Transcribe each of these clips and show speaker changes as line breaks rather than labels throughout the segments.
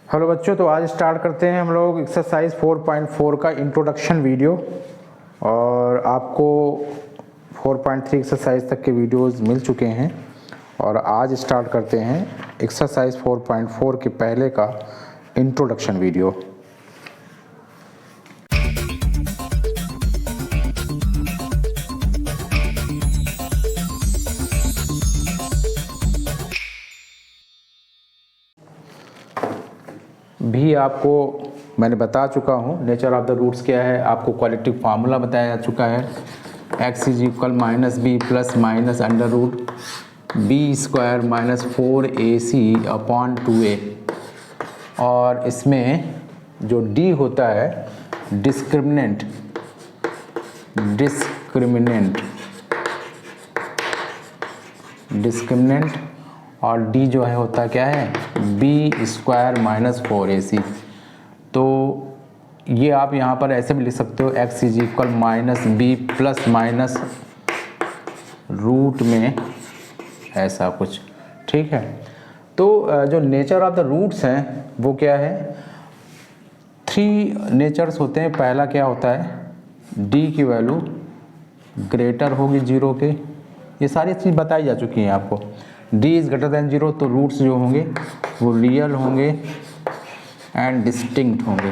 Hello बच्चों, तो आज स्टार्ट करते हैं हम लोग एक्सरसाइज 4.4 का इंट्रोडक्शन वीडियो। और आपको 4.3 एक्सरसाइज तक के वीडियोस मिल चुके हैं और आज स्टार्ट करते हैं एक्सरसाइज 4.4 के पहले का इंट्रोडक्शन वीडियो। भी आपको मैंने बता चुका हूँ नेचर ऑफ द रूट्स क्या है, आपको क्वालिटिव फार्मूला बताया जा चुका है। x is equal minus b plus minus under root b square minus 4ac upon 2a। और इसमें जो d होता है डिस्क्रिमिनेंट और d जो है होता क्या है बी स्क्वायर माइनस 4ac। तो ये आप यहाँ पर ऐसे भी लिख सकते हो x is equal minus b plus minus root में ऐसा कुछ, ठीक है। तो जो नेचर ऑफ द रूट्स हैं वो क्या है, 3 नेचर्स होते हैं। पहला क्या होता है d की वैल्यू ग्रेटर होगी 0 के, ये सारी चीज़ बताई जा चुकी हैं आपको। d इज़ ग्रेटर देन 0 तो रूट्स जो होंगे वो रियल होंगे एंड डिस्टिंक्ट होंगे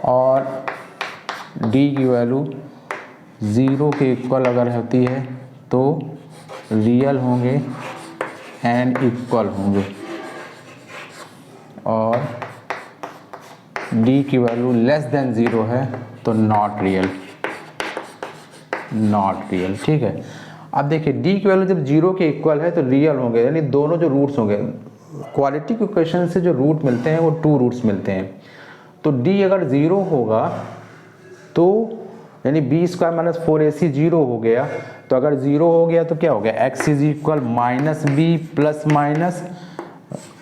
और d की वैल्यू 0 के इक्वल अगर होती है तो रियल होंगे एंड इक्वल होंगे, और d की वैल्यू लेस देन 0 है तो नॉट रियल, ठीक है। अब देखिए d की वैल्यू जब 0 के इक्वल है तो रियल होंगे, यानी दोनों जो रूट्स होंगे, क्वालिटी के इक्वेशन से जो रूट मिलते हैं वो 2 रूट्स मिलते हैं। तो d अगर 0 होगा तो यानी बी स्क्वायर माइनस 4ac 0 हो गया, तो अगर 0 हो गया तो क्या हो गया x is equal minus b plus minus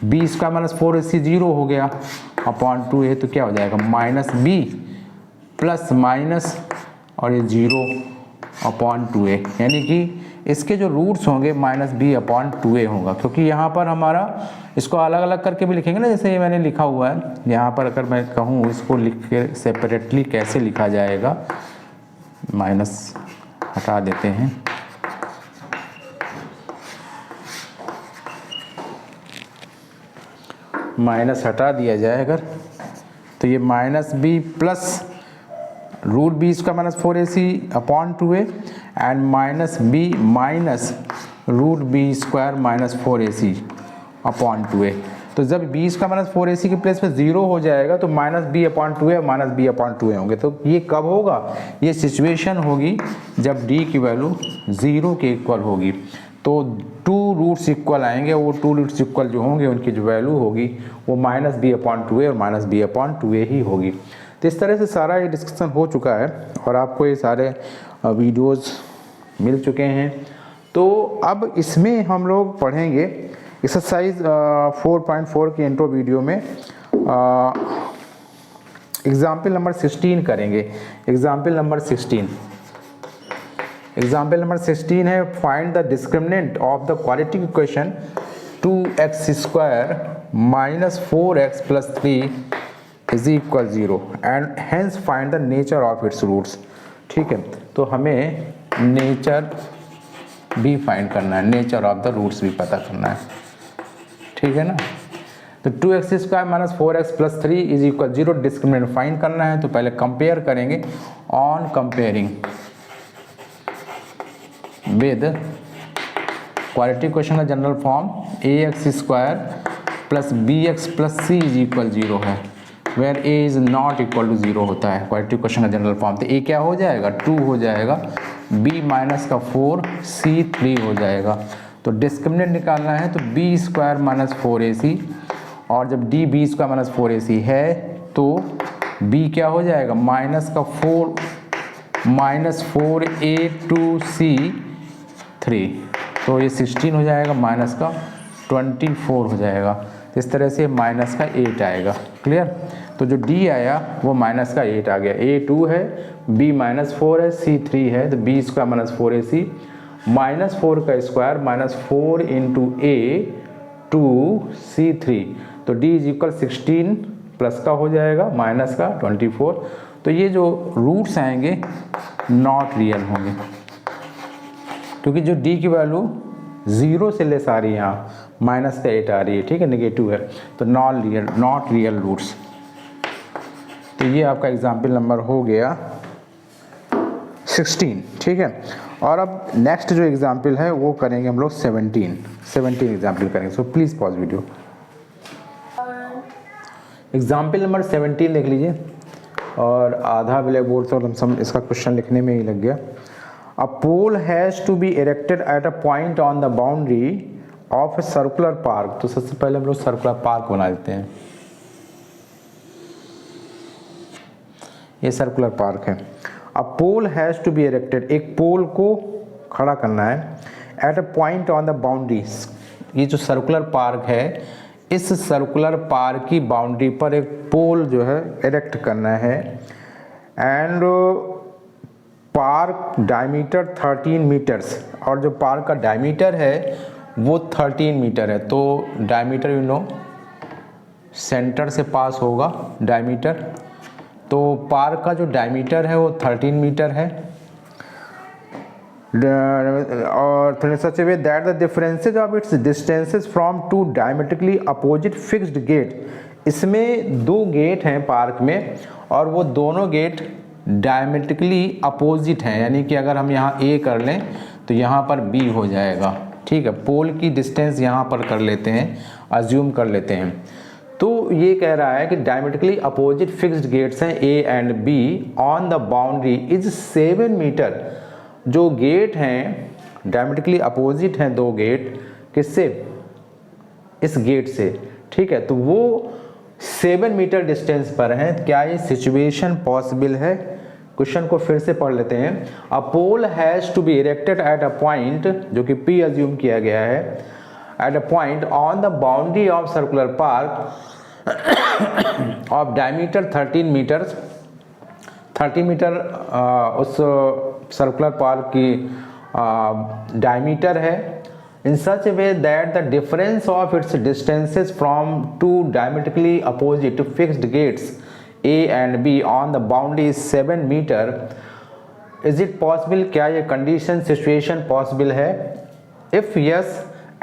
b square minus 4ac 0 हो गया अपॉन 2a, तो क्या हो जाएगा माइनस बी प्लस माइनस और ये 0 अपॉन 2a, यानी कि इसके जो रूट्स होंगे माइनस बी अपॉन 2a होगा। क्योंकि यहाँ पर हमारा इसको अलग अलग करके भी लिखेंगे ना, जैसे ये मैंने लिखा हुआ है यहाँ पर। अगर मैं कहूँ इसको लिख के सेपरेटली कैसे लिखा जाएगा, माइनस हटा देते हैं, माइनस हटा दिया जाए अगर, तो ये minus b plus root b इसका minus 4ac upon 2a and minus b minus root b square minus 4ac upon 2a। तो जब b इसका माइनस 4ac के प्लेस पे 0 हो जाएगा तो minus b upon 2a minus b upon 2a होंगे। तो ये कब होगा, ये सिचुएशन होगी जब d की वैल्यू 0 के इक्वल होगी। तो 2 रूट्स इक्वल आएंगे, वो 2 रूट्स इक्वल जो होंगे उनकी जो वैल्यू होगी वो माइनस बी अपॉन 2a और माइनस बी अपॉन 2a ही होगी। तो इस तरह से सारा ये डिस्कशन हो चुका है और आपको ये सारे वीडियोस मिल चुके हैं। तो अब इसमें हम लोग पढ़ेंगे एक्सरसाइज 4.4 के इंट्रो वीडियो में एग्जाम्पल नंबर 16 करेंगे। एग्जाम्पल नंबर 16 है find the discriminant of the quadratic equation 2x square minus 4x plus 3 is equal 0 and hence find the nature of its roots. ठीक है, तो हमें नेचर भी फाइंड करना है, नेचर ऑफ द रूट्स भी पता करना है, ठीक है ना। तो 2x square minus 4x plus 3 is equal 0 discriminant find करना है। तो पहले कंपेयर करेंगे, on comparing with quadratic equation का general form ax square plus bx plus c is equal 0 है, where a is not equal to 0 होता है quadratic equation का जनरल फॉर्म। तो a क्या हो जाएगा 2 हो जाएगा, b माइनस का 4 c 3 हो जाएगा। तो डिस्क्रिमिनेंट निकालना है तो b स्क्वायर माइनस 4ac, और जब d b square minus 4ac है तो b क्या हो जाएगा माइनस का 4 माइनस 4a 2c 3, तो ये 16 हो जाएगा, माइनस का 24 हो जाएगा। इस तरह से माइनस का 8 आएगा। क्लियर, तो जो d आया वो माइनस का 8 आ गया। a 2 है, b माइनस 4 है, c 3 है, तो b square minus 4ac minus 4 का square minus 4 into a 2c3, तो d इज इक्वल 16 प्लस का हो जाएगा माइनस का 24। तो ये जो रूट्स आएंगे नॉट रियल होंगे, क्योंकि जो d की वैल्यू 0 से लेस आ रही है, यहाँ माइनस का 8 आ रही है, ठीक है, नेगेटिव है, तो नॉट रियल रूट्स। तो ये आपका एग्जाम्पल नंबर हो गया 16, ठीक है। और अब नेक्स्ट जो एग्जाम्पल है वो करेंगे हम लोग 17 एग्जाम्पल करेंगे। So please pause video. Example number 17 देख लीजिए, और आधा ब्लैक बोर्ड तो लमसम इसका क्वेश्चन लिखने में ही लग गया। A pole has to be erected at a point on the boundary of a circular park. तो सबसे पहले हम लोग सर्कुलर पार्क बना देते हैं। ये सर्कुलर पार्क है। अ pole has to be erected, एक पोल को खड़ा करना है at a point on the boundary. ये जो सर्कुलर पार्क है, इस सर्कुलर पार्क की बाउंड्री पर एक पोल जो है इरेक्ट करना है, एंड पार्क डायमीटर 13 मीटर्स, और जो पार्क का डायमीटर है वो 13 मीटर है। तो डायमीटर यू नो सेंटर से पास होगा डायमीटर, तो पार्क का जो डायमीटर है वो 13 मीटर है। और such way that the differences of its distances from two diametrically opposite fixed gate. इसमें दो गेट हैं पार्क में, और वो दोनों गेट डायमेट्रिकली अपोजिट हैं, यानी कि अगर हम यहाँ ए कर लें तो यहाँ पर बी हो जाएगा, ठीक है। पोल की डिस्टेंस यहाँ पर कर लेते हैं, अज्यूम कर लेते हैं। तो ये कह रहा है कि डायमेट्रिकली अपोजिट फिक्स्ड गेट्स हैं a and b on the boundary is 7 metre. जो गेट हैं डायमेट्रिकली अपोजिट हैं, दो गेट, किससे? इस गेट से, ठीक है। तो वो 7 मीटर डिस्टेंस पर हैं। क्या ये सिचुएशन पॉसिबल है? क्वेश्चन को फिर से पढ़ लेते हैं। A pole has to be erected at a point, जो कि P अज्यूम किया गया है, at a point on the boundary of circular park of diameter 13 metres. 30 metre उस सर्कुलर पार्क की डायमीटर है, in such a way that the difference of its distances from two diametrically opposite fixed gates A and B on the boundary is 7 meter. Is it possible? क्या ये condition situation possible है? If yes,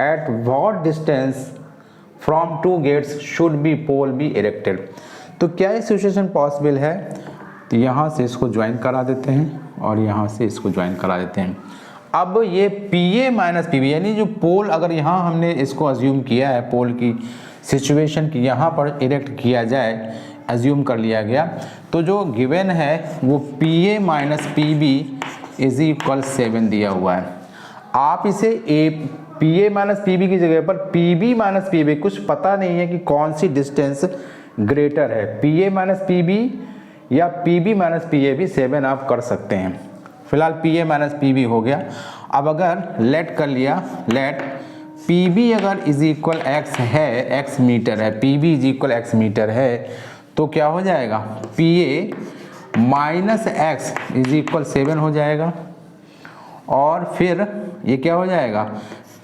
at what distance from two gates should be pole be erected? तो क्या ये situation possible है? तो यहाँ से इसको ज्वाइन करा देते हैं और यहाँ से इसको ज्वाइन करा देते हैं। अब ये PA माइनस PB, यानी जो पोल, अगर यहाँ हमने इसको अज्यूम किया है, पोल की सिचुएशन की यहाँ पर इरेक्ट किया जाए, अज्यूम कर लिया गया, तो जो गिवन है वो PA minus PB is equal 7 दिया हुआ है। आप इसे PA माइनस PB की जगह पर PB माइनस PB, कुछ पता नहीं है कि कौन सी डिस्टेंस ग्रेटर है, PA माइनस PB या PB माइनस PA भी 7 आप कर सकते हैं। फिलहाल PA माइनस PB हो गया। अब अगर लेट कर लिया, लेट PB अगर इज इक्वल x है, x मीटर है, PB is equal x metre है, तो क्या हो जाएगा? PA minus x is equal 7 हो जाएगा, और फिर ये क्या हो जाएगा?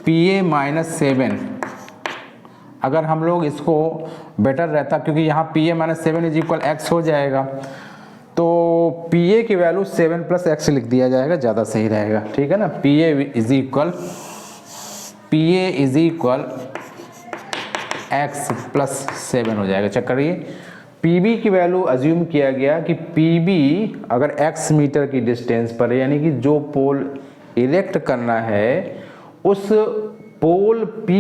PA minus 7। अगर हम लोग इसको बेटर रहता, क्योंकि यहाँ PA minus 7 is equal x हो जाएगा, तो PA की वैल्यू 7 प्लस x लिख दिया जाएगा, ज़्यादा सही रहेगा, ठीक है ना। PA is equal x plus 7 हो जाएगा। चेक करिए, PB की वैल्यू अज्यूम किया गया कि PB अगर x मीटर की डिस्टेंस पर है, यानी कि जो पोल इरेक्ट करना है उस पोल P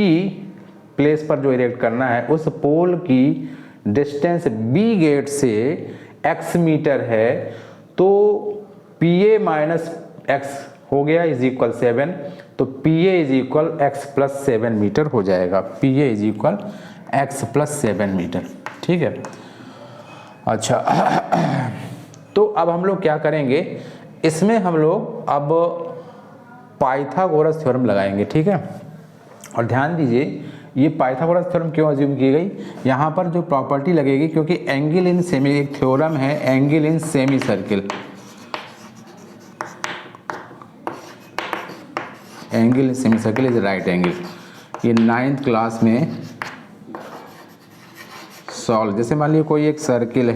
प्लेस पर जो इरेक्ट करना है, उस पोल की डिस्टेंस B गेट से x मीटर है, तो PA माइनस x हो गया इज इक्वल 7, तो PA is equal x plus 7 metre हो जाएगा। PA is equal x plus 7 metre, ठीक है। अच्छा, तो अब हम लोग क्या करेंगे, इसमें हम लोग अब पाइथागोरस थ्योरम लगाएंगे, ठीक है। और ध्यान दीजिए, ये पाइथागोरस थ्योरम क्यों अज्यूम की गई, यहाँ पर जो प्रॉपर्टी लगेगी, क्योंकि एंगल इन सेमी, एक थ्योरम है angle in semi circle, angle in semi circle is right angle, ये 9th क्लास में सॉल्व, जैसे मान लीजिए कोई एक सर्किल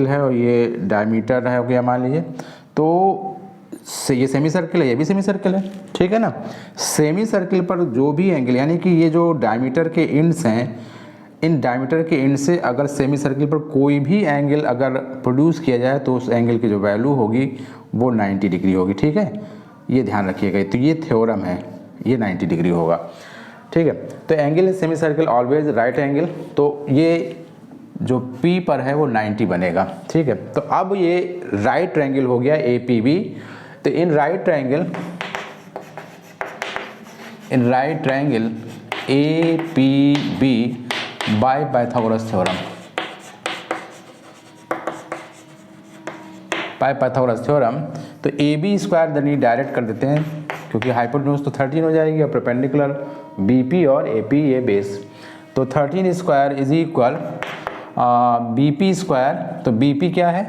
है और ये डायमीटर है हो गया मान लीजिए, तो ये सेमी सर्किल है, ये भी सेमी सर्किल है, ठीक है ना। सेमी सर्किल पर जो भी एंगल, यानी कि ये जो डायमीटर के एंड्स हैं, इन डायमीटर के एंड से अगर सेमी सर्किल पर कोई भी एंगल अगर प्रोड्यूस किया जाए तो उस एंगल की जो वैल्यू होगी वो 90 डिग्री होगी, ठीक है, ये ध्यान रखिएगा। तो ये थ्योरम है, ये 90 डिग्री होगा, ठीक है। तो angle in semi circle always right angle, तो ये जो P पर है वो 90 बनेगा, ठीक है। तो अब ये राइट ट्रायंगल हो गया APB। तो in right triangle APB by Pythagoras theorem, तो AB स्क्वायर यानी डायरेक्ट कर देते हैं क्योंकि हाइपोटेन्यूज तो 13 हो जाएगी और परपेंडिकुलर BP और AP ये बेस, तो 13 square is equal BP square. तो BP क्या है,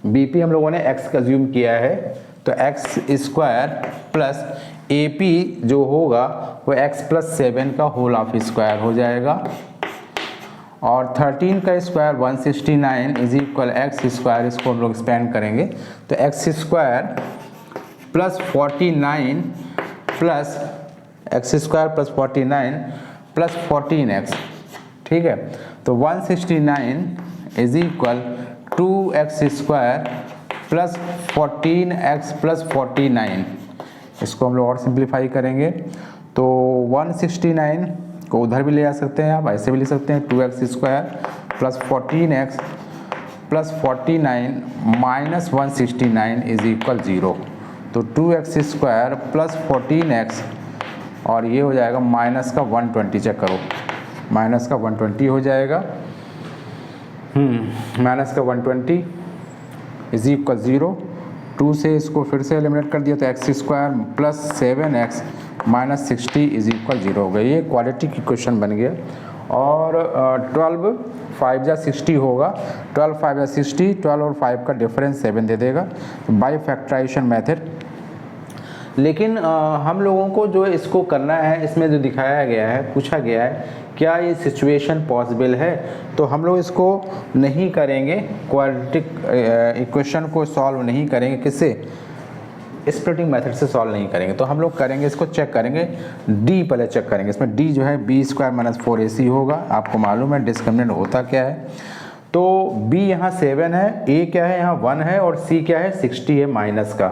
BP हम लोगों ने x का ज्यूम किया है, तो x स्क्वायर प्लस AP जो होगा वो x प्लस 7 का होल ऑफ स्क्वायर हो जाएगा, और 13 का square 169 is equal x square, इसको हम लोग एक्सपेंड करेंगे तो x square plus 49 plus x square plus 49 plus 14x, ठीक है। तो 169 is equal 2x square plus 14x plus 49, इसको हम लोग और सिंप्लीफाई करेंगे तो 169 को उधर भी ले जा सकते हैं, आप ऐसे भी लिख सकते हैं 2x square plus 14x plus 49 minus 169 is equal 0। तो 2x स्क्वायर प्लस 14x और ये हो जाएगा माइनस का 120, चेक करो माइनस का 120 हो जाएगा, माइनस का 120 इज इक्वल 0। 2 से इसको फिर से एलिमिनेट कर दिया तो x square plus 7x minus 60 is equal 0 हो गया। ये क्वालिटी की क्वेश्चन बन गया। और 12 5 जा 60 होगा, 12 5 जा 60, 12 और 5 का डिफरेंस 7 दे देगा, तो बाई फैक्टराइजेशन मेथड। लेकिन हम लोगों को जो इसको करना है, इसमें जो दिखाया गया है, पूछा गया है क्या ये सिचुएशन पॉसिबल है, तो हम लोग इसको नहीं करेंगे, क्वाड्रेटिक इक्वेशन को सॉल्व नहीं करेंगे, किससे, स्प्लिटिंग मेथड से सॉल्व नहीं करेंगे। तो हम लोग करेंगे, इसको चेक करेंगे, डी पहले चेक करेंगे। इसमें डी जो है बी स्क्वायर माइनस 4AC होगा, आपको मालूम है डिस्क्रिमिनेंट होता क्या है। तो बी यहाँ 7 है, ए क्या है यहाँ 1 है, और सी क्या है 60 है माइनस का,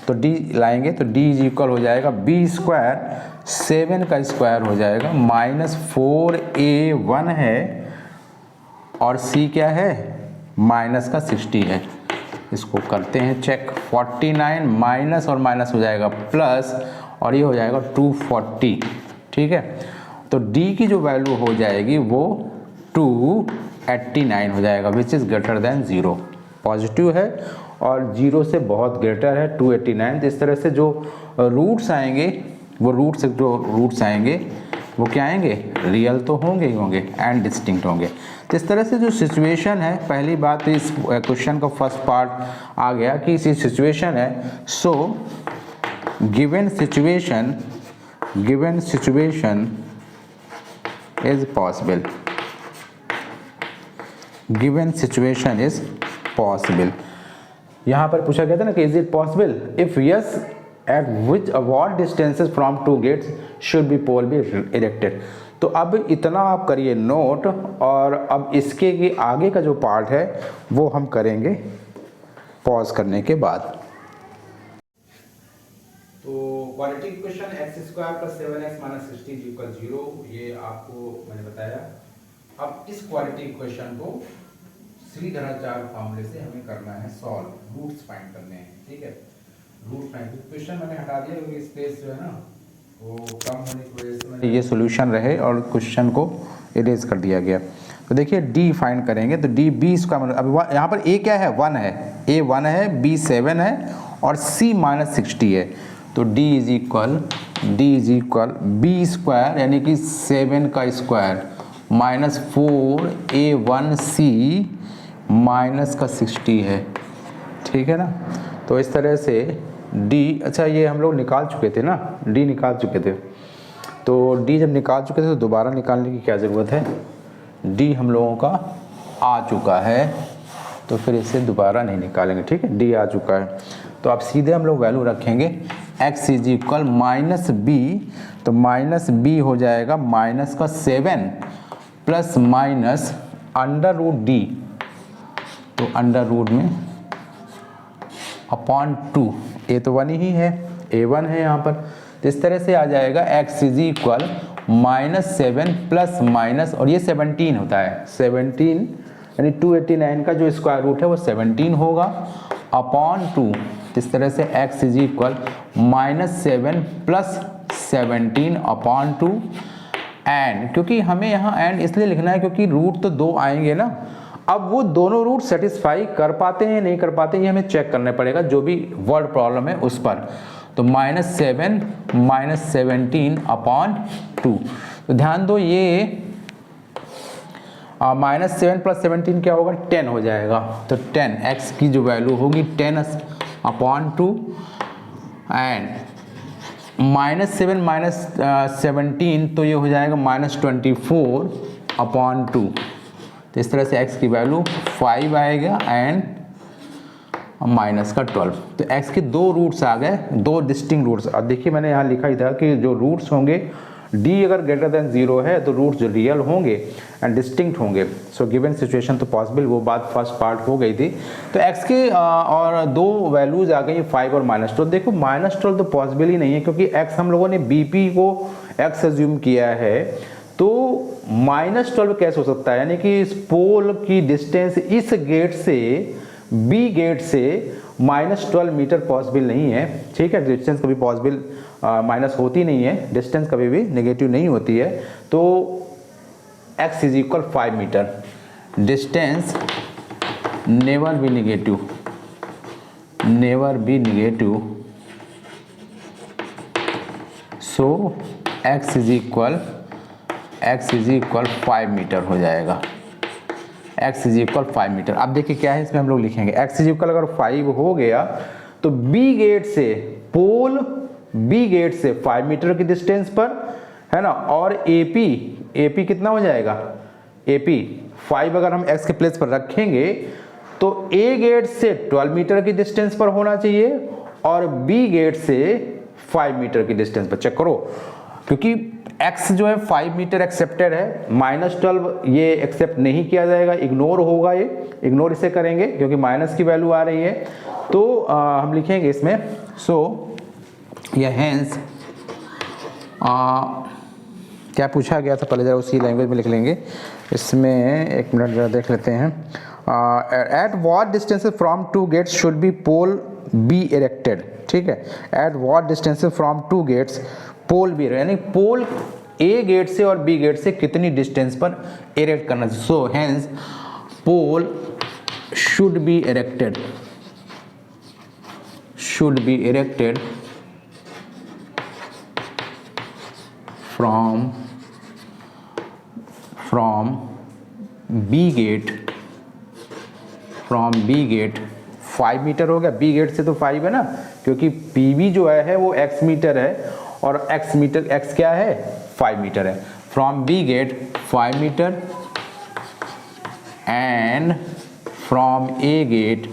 तो डी लाएंगे तो डी इज इक्वल हो जाएगा बी स्क्वायर 7 का स्क्वायर हो जाएगा माइनस 4A1 है, और सी क्या है माइनस का 60 है। इसको करते हैं चेक, 49 माइनस और माइनस हो जाएगा प्लस, और ये हो जाएगा 240, ठीक है। तो डी की जो वैल्यू हो जाएगी वो 289 हो जाएगा, which is greater than 0, positive है और 0 से बहुत ग्रेटर है 289। तो इस तरह से जो रूट्स आएंगे वो क्या आएंगे, रियल तो होंगे ही होंगे एंड डिस्टिंक्ट होंगे। तो इस तरह से जो सिचुएशन है, पहली बात तो इस क्वेश्चन का फर्स्ट पार्ट आ गया कि इसी सिचुएशन है, so given situation is possible, given situation is possible. यहाँ पर पूछा गया था ना कि is it possible, if yes eight which what distances from two gates should be pole be erected। तो अब इतना आप करिए नोट, और अब इसके के आगे का जो पार्ट है वो हम करेंगे पॉज करने के बाद। तो quadratic equation x square plus 7x minus 60 equal 0, ये आपको मैंने बताया। अब इस क्वाड्रेटिक इक्वेशन को श्रीधराचार्य फॉर्मूले से हमें करना है सॉल्व, रूट्स फाइंड करने हैं, ठीक है। रूट फाइंड, क्वेश्चन मैंने हटा दिया क्योंकि स्पेस जो है ना वो कम होने की वजह से मैंने ये सॉल्यूशन रहे और क्वेश्चन को इरेज कर दिया गया। तो देखिए डी फाइंड करेंगे तो डी बी इसका मतलब, अब यहाँ पर ए क्या है 1 है, ए 1 है, बी 7 है और सी माइनस 60 है। तो d is equal b square यानी कि 7 का स्क्वायर माइनस 4A1C माइनस का 60 है, ठीक है ना। तो इस तरह से डी, अच्छा ये हम लोग निकाल चुके थे ना, डी निकाल चुके थे। तो डी जब निकाल चुके थे तो दोबारा निकालने की क्या ज़रूरत है, डी हम लोगों का आ चुका है तो फिर इसे दोबारा नहीं निकालेंगे, ठीक है, डी आ चुका है। तो अब सीधे हम लोग वैल्यू रखेंगे x is equal minus b, तो माइनस बी हो जाएगा माइनस का 7 plus minus under root d, तो अंडर रूट में अपॉन 2, ए तो 1 ही है, a1 है यहाँ पर, तो इस तरह से आ जाएगा x is equal minus 7 plus minus, और ये 17 होता है, 17 यानी 289 का जो स्क्वायर रूट है वो 17 होगा अपॉन 2, इस तरह से x is equal minus 7 plus 17 upon 2, and क्योंकि हमें यहाँ एंड इसलिए लिखना है क्योंकि रूट तो 2 आएंगे ना, अब वो दोनों रूट सेटिस्फाई कर पाते हैं नहीं कर पाते, ये हमें चेक करना पड़ेगा जो भी वर्ड प्रॉब्लम है उस पर। तो माइनस 7 माइनस 17 अपॉन 2, तो ध्यान दो ये माइनस 7 प्लस 17 क्या होगा, 10 हो जाएगा, तो 10 x की जो वैल्यू होगी 10 अपॉन 2, एंड माइनस 7 माइनस 17 तो ये हो जाएगा माइनस 24 अपॉन 2, तो इस तरह से x की वैल्यू 5 आएगा एंड माइनस का 12, तो x के दो रूट्स आ गए, दो डिस्टिंक्ट रूट्स। अब देखिए मैंने यहाँ लिखा ही था कि जो रूट्स होंगे d अगर ग्रेटर देन 0 है तो रूट्स जो रियल होंगे एंड डिस्टिंक्ट होंगे। सो गिवन सिचुएशन तो पॉसिबल, वो बात फर्स्ट पार्ट हो गई थी। तो x के और दो वैल्यूज आ गई 5 और -12। देखो -12 तो पॉसिबल ही नहीं है क्योंकि x हम लोगों ने bp को x एज्यूम किया है, तो -12 कैसे हो सकता है, यानी कि इस पोल की डिस्टेंस इस गेट से बी गेट से -12 मीटर पॉसिबल नहीं है, ठीक है, डिस्टेंस कभी पॉसिबल माइनस होती नहीं है, डिस्टेंस कभी भी नेगेटिव नहीं होती है। तो x is equal 5 metre, distance never be negative, never be negative, so x is equal 5 metre हो जाएगा, x इज इक्वल 5 मीटर। अब देखिए क्या है इसमें हम लोग लिखेंगे, x इज इक्वल अगर 5 हो गया तो b गेट से पोल b गेट से 5 मीटर की डिस्टेंस पर है ना, और AP कितना हो जाएगा, AP 5 अगर हम x के प्लेस पर रखेंगे तो a गेट से 12 मीटर की डिस्टेंस पर होना चाहिए और b गेट से 5 मीटर की डिस्टेंस पर। चेक करो क्योंकि x जो है 5 मीटर एक्सेप्टेड है, -12 ये एक्सेप्ट नहीं किया जाएगा, इग्नोर होगा, ये इग्नोर इसे करेंगे क्योंकि माइनस की वैल्यू आ रही है। तो हम लिखेंगे इसमें, सो ये हेंस क्या पूछा गया था पहले जरा उसी लैंग्वेज में लिख लेंगे। इसमें एक मिनट जरा देख लेते हैं, at what distance from 2 gates should be pole be erected, ठीक है, at what distance from 2 gates pole be, यानी पोल ए गेट से और बी गेट से कितनी डिस्टेंस पर इरेक्ट करना चाहिए। So hence pole should be erected, should be erected from B gate, from B gate 5 metre हो गया, B गेट से तो 5 है ना, क्योंकि PB जो है वो x मीटर है और x मीटर x क्या है 5 मीटर है। From B gate 5 metre and from A gate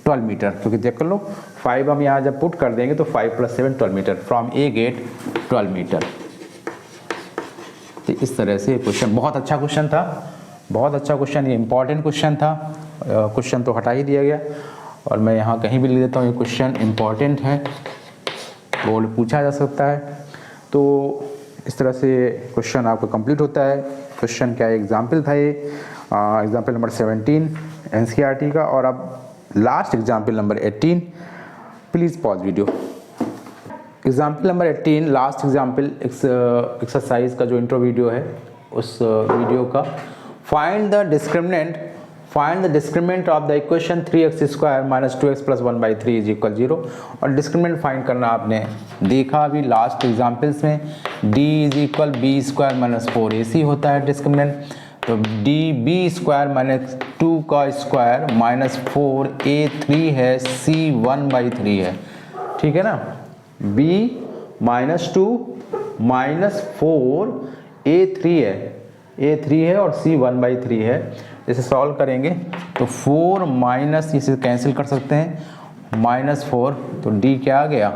12 metre, क्योंकि देख लो 5 हम यहाँ जब पुट कर देंगे तो 5 + 7 12 metre, from A gate 12 metre. तो इस तरह से क्वेश्चन बहुत अच्छा क्वेश्चन था, बहुत अच्छा क्वेश्चन, ये इंपॉर्टेंट क्वेश्चन था। क्वेश्चन तो हटा ही दिया गया और मैं यहाँ कहीं भी लिख देता हूँ ये क्वेश्चन इंपॉर्टेंट है, बोर्ड पूछा जा सकता है। तो इस तरह से क्वेश्चन आपका कंप्लीट होता है। क्वेश्चन क्या एग्जाम्पल था, ये एग्जाम्पल नंबर 17 NCERT का, और अब last example number 18। Please pause video. Example number 18 last example exercise का जो इंट्रो वीडियो है उस वीडियो का, find the discriminant of the equation 3x² - 2x + 1/3 = 0। और डिस्क्रिमिनेंट फाइंड करना आपने देखा अभी लास्ट एग्जाम्पल्स में, d = b² - 4ac होता है डिस्क्रिमिनेंट, तो db² - 2 का स्क्वायर -4a3 है, c 1/3 है, ठीक है ना। b -2 -4 a3 है और c 1/3 है। इसे सॉल्व करेंगे तो 4 माइनस, इसे कैंसिल कर सकते हैं, -4, तो d क्या आ गया,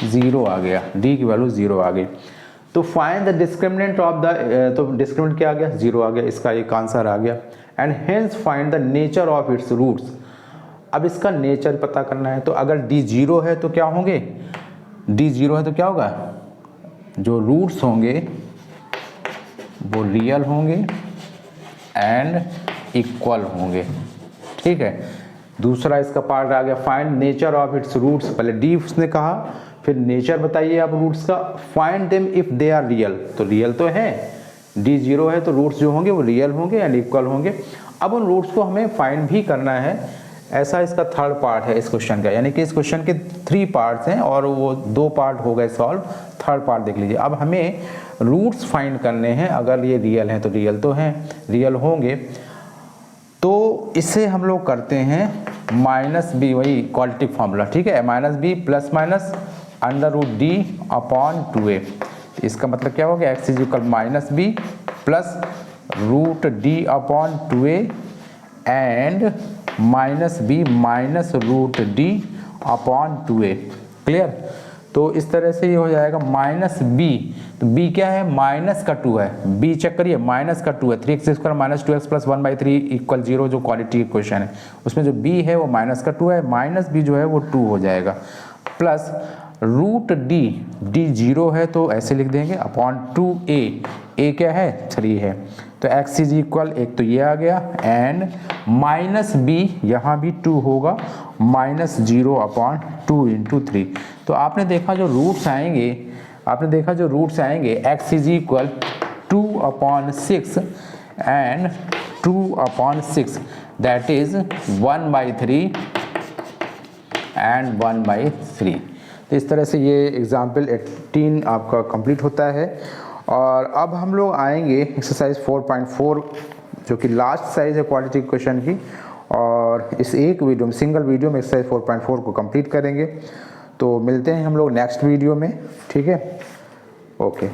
0 आ गया, d की वैल्यू 0 आ गई। तो find the discriminant of the, तो डिस्क्रिमिनेंट क्या आ गया, 0 आ गया, इसका एक आंसर आ गया। And hence find the nature of its roots. अब इसका नेचर पता करना है, तो अगर d 0 है तो क्या होंगे, d 0 है तो क्या होगा, जो रूट्स होंगे वो रियल होंगे एंड इक्वल होंगे, ठीक है। दूसरा इसका पार्ट आ गया, find nature of its roots. पहले डी उसने कहा, फिर नेचर बताइए आप रूट्स का। Find them if they are real, तो रियल तो है, डी 0 है तो रूट्स जो होंगे वो रियल होंगे एंड इक्वल होंगे। अब उन रूट्स को हमें फाइंड भी करना है। ऐसा इसका थर्ड पार्ट है इस क्वेश्चन का, यानी कि इस क्वेश्चन के 3 पार्ट्स हैं और वो 2 पार्ट हो गए सॉल्व, थर्ड पार्ट देख लीजिए। अब हमें रूट्स फाइंड करने हैं, अगर ये रियल हैं तो रियल तो हैं, रियल होंगे, तो इससे हम लोग करते हैं -b, वही क्वाड्रेटिक फार्मूला, ठीक है, -b प्लस माइनस √d/2a। इसका मतलब क्या हो गया, x = -b plus √d/2a and -b minus √d/2a। Clear. तो इस तरह से ये हो जाएगा -b, तो b क्या है, माइनस का 2 है, b चेक करिए, माइनस का 2 है, 3x² - 2x + 1/3 = 0 जो क्वालिटी इक्वेशन है उसमें जो b है वो माइनस का 2 है, -b जो है वो 2 हो जाएगा, प्लस √d 0 है तो ऐसे लिख देंगे /2a, a क्या है, 3 है, तो x = एक तो ये आ गया एंड -b यहाँ भी 2 होगा, -0/2 × 3। तो आपने देखा जो रूट्स आएंगे, x = 2/6 and 2/6, that is 1/3 and 1/3। तो इस तरह से ये एग्जाम्पल 18 आपका कंप्लीट होता है। और अब हम लोग आएंगे एक्सरसाइज 4.4 जो कि लास्ट साइज है क्वालिटी क्वेश्चन की, और इस एक वीडियो में, सिंगल वीडियो में एक्सरसाइज 4.4 को कंप्लीट करेंगे। तो मिलते हैं हम लोग नेक्स्ट वीडियो में, ठीक है, ओके।